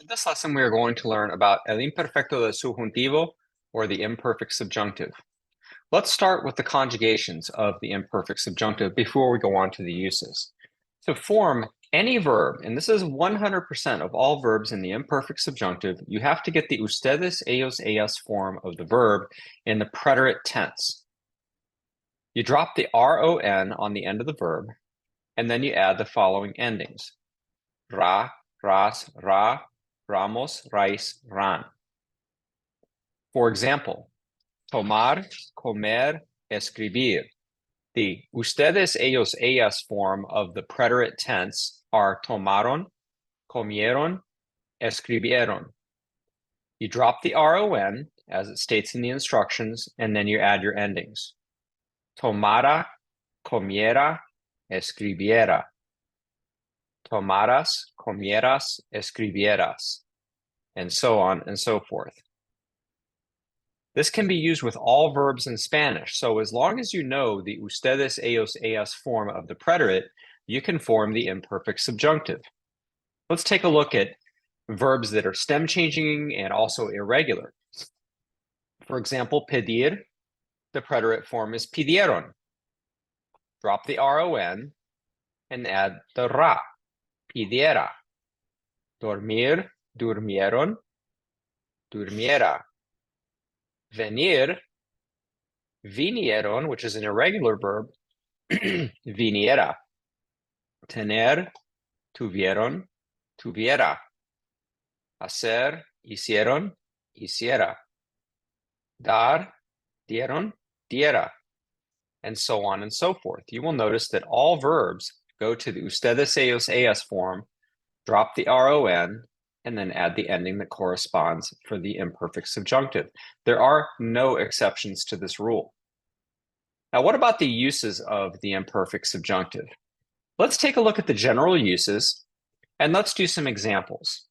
In this lesson, we are going to learn about el imperfecto del subjuntivo, or the imperfect subjunctive. Let's start with the conjugations of the imperfect subjunctive before we go on to the uses. To form any verb, and this is 100% of all verbs in the imperfect subjunctive, you have to get the ustedes, ellos, ellas form of the verb in the preterite tense. You drop the ron on the end of the verb, and then you add the following endings. Ra, ras, ra, ramos, rais, ran. For example, tomar, comer, escribir. The ustedes, ellos, ellas form of the preterite tense are tomaron, comieron, escribieron. You drop the ron, as it states in the instructions, and then you add your endings. Tomara, comiera, escribiera. Tomaras, comieras, escribieras, and so on and so forth. This can be used with all verbs in Spanish. So as long as you know the ustedes, ellos, ellas form of the preterite, you can form the imperfect subjunctive. Let's take a look at verbs that are stem changing and also irregular. For example, pedir, the preterite form is pidieron. Drop the ron and add the ra, pidiera. Dormir, durmieron, durmiera. Venir, vinieron, which is an irregular verb, viniera. Tener, tuvieron, tuviera. Hacer, hicieron, hiciera. Dar, dieron, diera. And so on and so forth. You will notice that all verbs go to the ustedes, ellos, ellas form, drop the ron, and then add the ending that corresponds for the imperfect subjunctive. There are no exceptions to this rule. Now, what about the uses of the imperfect subjunctive? Let's take a look at the general uses, and let's do some examples.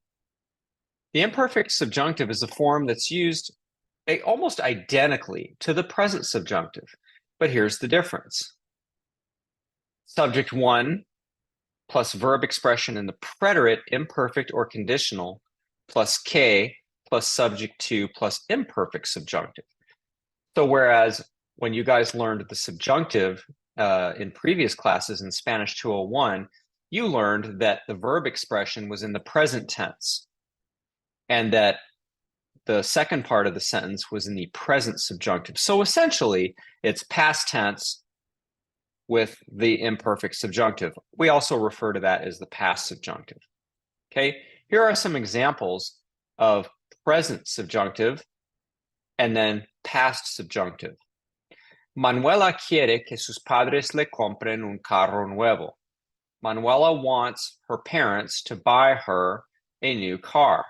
The imperfect subjunctive is a form that's used almost identically to the present subjunctive, but here's the difference. Subject 1 plus verb expression in the preterite, imperfect or conditional, plus K plus subject 2 plus imperfect subjunctive. So whereas when you guys learned the subjunctive in previous classes in Spanish 201, you learned that the verb expression was in the present tense and that the second part of the sentence was in the present subjunctive. So essentially, it's past tense with the imperfect subjunctive. We also refer to that as the past subjunctive. Okay, here are some examples of present subjunctive and then past subjunctive. Manuela quiere que sus padres le compren un carro nuevo. Manuela wants her parents to buy her a new car.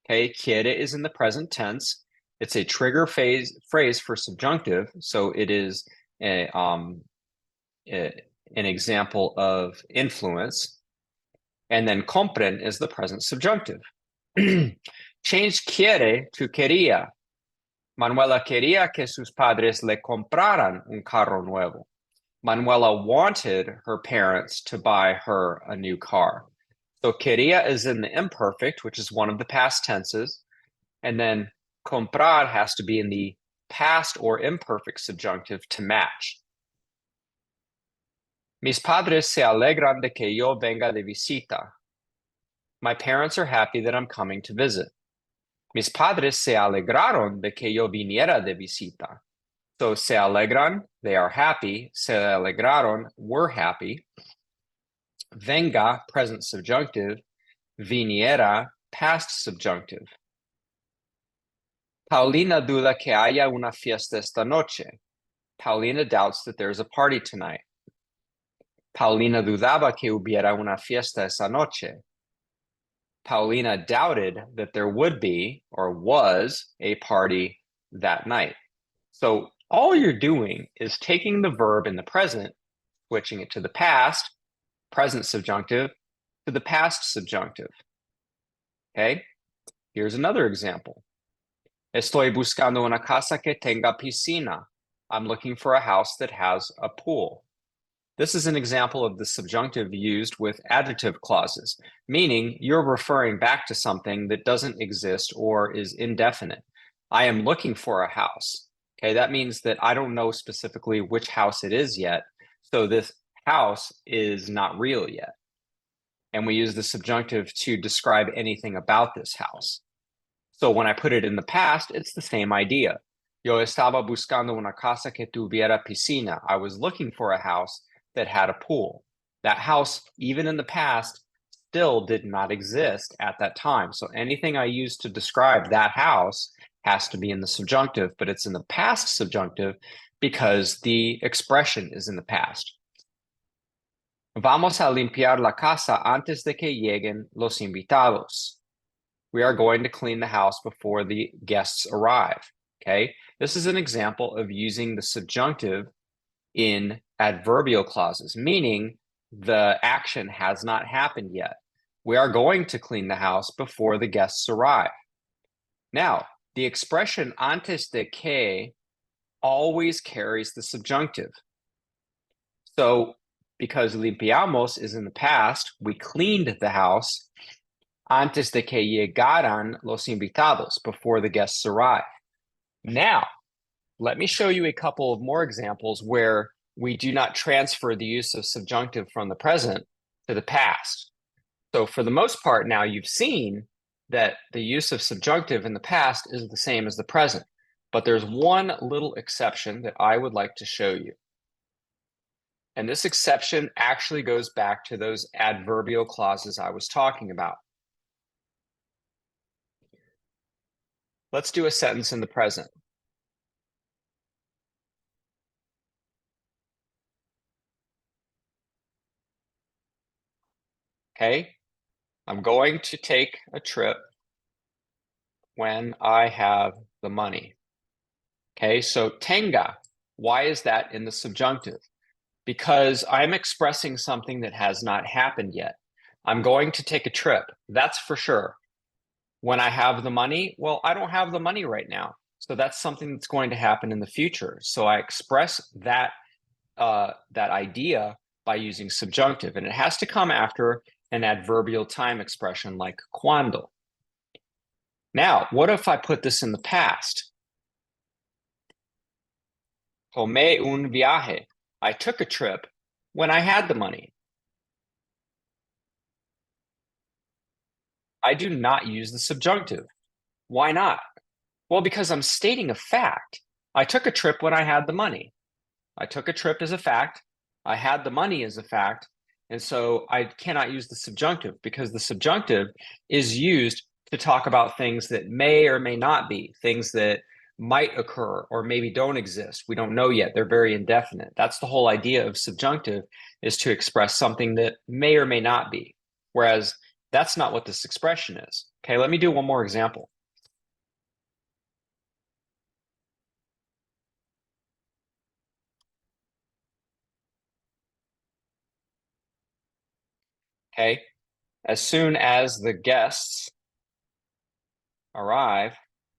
Okay, quiere is in the present tense. It's a trigger phrase for subjunctive, so it is an example of influence. And then compren is the present subjunctive. Change quiere to quería. Manuela quería que sus padres le compraran un carro nuevo. Manuela wanted her parents to buy her a new car. So quería is in the imperfect, which is one of the past tenses. And then comprar has to be in the past or imperfect subjunctive to match. Mis padres se alegran de que yo venga de visita. My parents are happy that I'm coming to visit. Mis padres se alegraron de que yo viniera de visita. So se alegran, they are happy. Se alegraron, we're happy. Venga, present subjunctive. Viniera, past subjunctive. Paulina duda que haya una fiesta esta noche. Paulina doubts that there's a party tonight. Paulina dudaba que hubiera una fiesta esa noche. Paulina doubted that there would be or was a party that night. So all you're doing is taking the verb in the present, switching it to the past, present subjunctive, to the past subjunctive. Okay, here's another example. Estoy buscando una casa que tenga piscina. I'm looking for a house that has a pool. This is an example of the subjunctive used with adjective clauses, meaning you're referring back to something that doesn't exist or is indefinite. I am looking for a house. Okay, that means that I don't know specifically which house it is yet. So this house is not real yet. And we use the subjunctive to describe anything about this house. So when I put it in the past, it's the same idea. Yo estaba buscando una casa que tuviera piscina. I was looking for a house that had a pool. That house, even in the past, still did not exist at that time. So anything I use to describe that house has to be in the subjunctive, but it's in the past subjunctive because the expression is in the past. Vamos a limpiar la casa antes de que lleguen los invitados. We are going to clean the house before the guests arrive. Okay, this is an example of using the subjunctive in adverbial clauses, meaning the action has not happened yet. We are going to clean the house before the guests arrive. Now, the expression antes de que always carries the subjunctive. So, because limpiamos is in the past, we cleaned the house antes de que llegaran los invitados, before the guests arrive. Now, let me show you a couple of more examples where we do not transfer the use of subjunctive from the present to the past. So for the most part now, you've seen that the use of subjunctive in the past is the same as the present. But there's one little exception that I would like to show you. And this exception actually goes back to those adverbial clauses I was talking about. Let's do a sentence in the present. Okay, I'm going to take a trip when I have the money. Okay, so tenga, why is that in the subjunctive? Because I'm expressing something that has not happened yet. I'm going to take a trip, that's for sure. When I have the money, well, I don't have the money right now. So that's something that's going to happen in the future. So I express that idea by using subjunctive, and it has to come after an adverbial time expression like cuando. Now, what if I put this in the past? Tomé un viaje. I took a trip when I had the money. I do not use the subjunctive. Why not? Well, because I'm stating a fact. I took a trip when I had the money. I took a trip as a fact. I had the money as a fact. And so I cannot use the subjunctive because the subjunctive is used to talk about things that may or may not be, things that might occur or maybe don't exist. We don't know yet. They're very indefinite. That's the whole idea of subjunctive, is to express something that may or may not be. Whereas that's not what this expression is. Okay, let me do one more example. Okay, as soon as the guests arrive,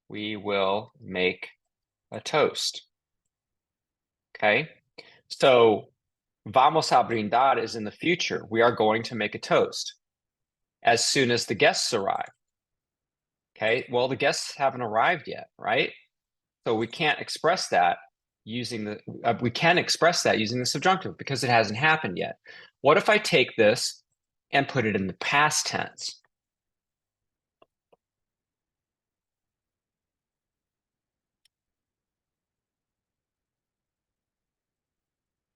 we will make a toast. Okay, so vamos a brindar is in the future. We are going to make a toast as soon as the guests arrive. Okay, well, the guests haven't arrived yet, right? So we can't express that using the we can express that using the subjunctive because it hasn't happened yet. What if I take this and put it in the past tense?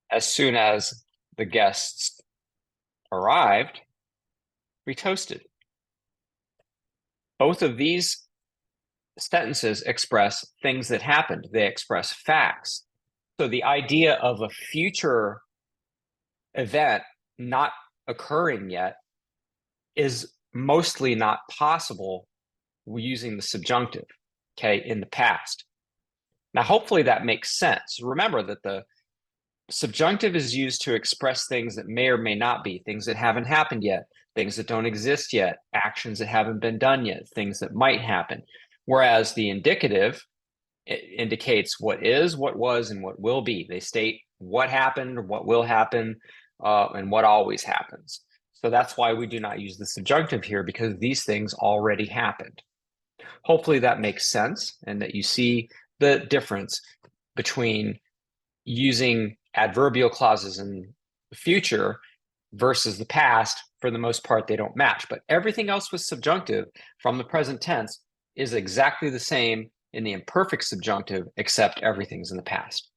As soon as the guests arrived, we toasted. Both of these sentences express things that happened. They express facts. So the idea of a future event not occurring yet is mostly not possible using the subjunctive, okay, in the past. Now, hopefully that makes sense. Remember that the subjunctive is used to express things that may or may not be, things that haven't happened yet, things that don't exist yet, actions that haven't been done yet, things that might happen. Whereas the indicative, it indicates what is, what was, and what will be. They state what happened, what will happen, and what always happens. So that's why we do not use the subjunctive here, because these things already happened. Hopefully that makes sense and that you see the difference between using adverbial clauses in the future versus the past. For the most part, they don't match, but everything else with subjunctive from the present tense is exactly the same in the imperfect subjunctive, except everything's in the past.